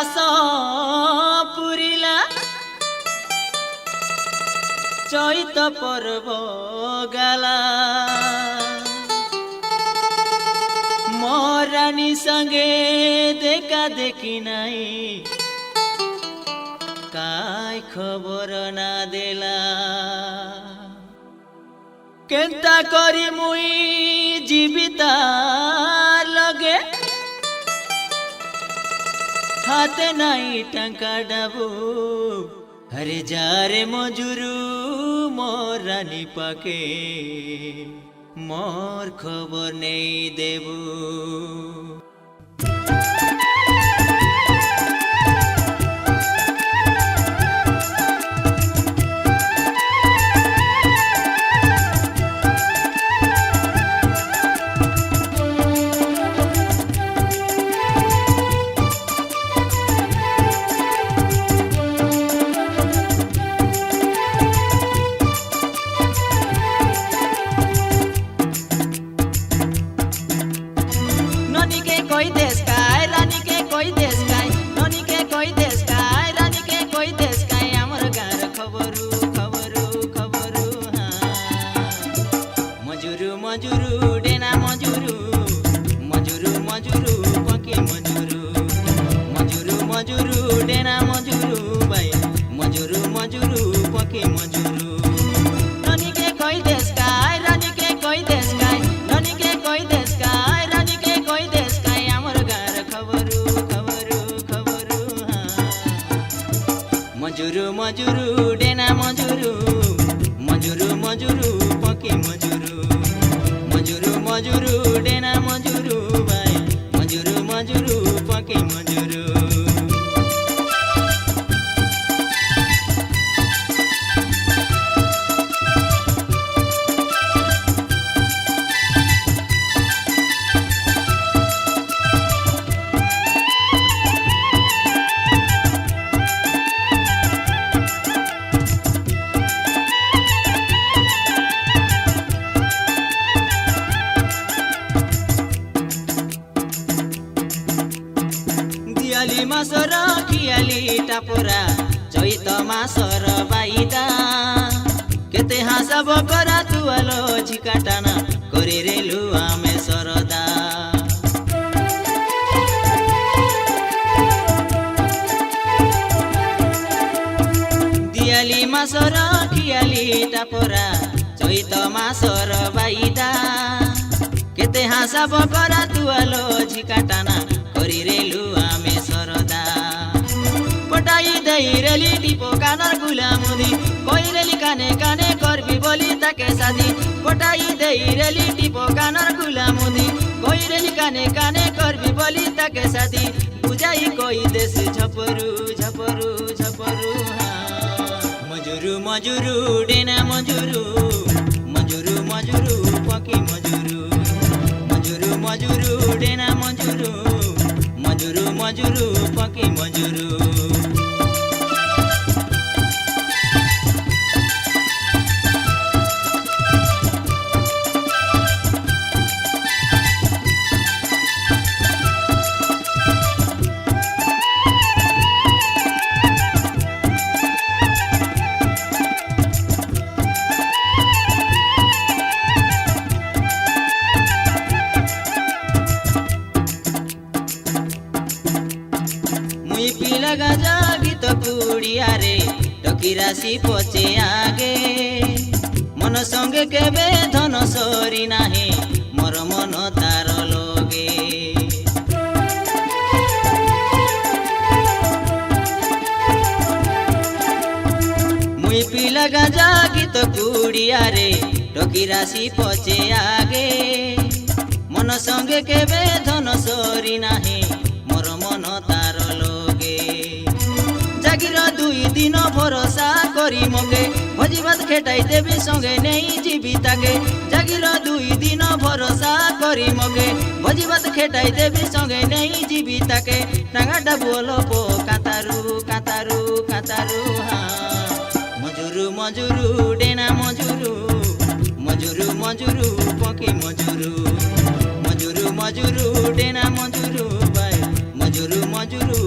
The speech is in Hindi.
आस पुरिला चैत पर्व गाला मोरानी संगे देखा देखी नहीं काय खबर ना देला केंता करी मुई जीविता लगे हाथे नाई टंका डाबू हरे जारे मजुरू मोर रानी पाके मोर खबर नहीं देबू मजुरू डेना मजुरू मजुरू मजुरू पके मजुरू मजुरू मजुरू डेना मजुरू भाई मजुरू मजुरू पके मजुरू ननी के कोई देश काय रानी के कोई देश काय ननी के कोई देश काय रानी के कोई देश काय हमर गार खबरू खबरू खबरू मजुरू मजुरू डेना मजुरू मजुरू मजुरू पके मजुरू मजुरू डेना मजुरू भाई मजुरू मजुरू पके मजुरू मासर खियाली टापुरा चैत मासर बाईदा केते हासब करा तुआलो झिकाटाना करे रेलु आमे सरदा दियाली मासर खियाली टापुरा चैत मासर बाईदा केते हासब करा तुआलो झिकाटाना करे रेलु आमे सरदा पटाई दई रेली टिपो कानर गुलामुदी कोई रेली काने काने करबी बोली ताके सादी पटाई दई रेली टिपो कानर गुलामुदी कोई रेली काने काने करबी बोली ताके सादी बुझाई कोई देश झपरू झपरू झपरू मजुरू मजुरू डेना मजुरू मजुरू मजुरू पके मजुरू मजुरू मजुरू डेना मजुरू मजुरू मजुरू पके मजुरू गाजा गीत कुड़िया रे टकी राशि पचे आगे मन संगे केबे धन सरी नाही मोर मन तार लगे मुई पिला गाजा गीत कुड़िया रे टकी राशि पचे आगे मन संगे केबे धन सरी नाही मोर मन तार लगे जागिर दुई दिन भरोसा करी मगे भोजी भात खेटाई देवी संगे नहीं जीविताके जागिर दुई दिन भरोसा करी मगे भोजी भात खेटाई देवी संगे नहीं जीविताके टांगाटा बोलो पो कातारू कातारू कातारू मजुरू मजुरू डेना मजुरू मजुरू मजुरू पके मजुरू मजुरू मजुरू डेना मजुरू भाई मजुरू मजुरू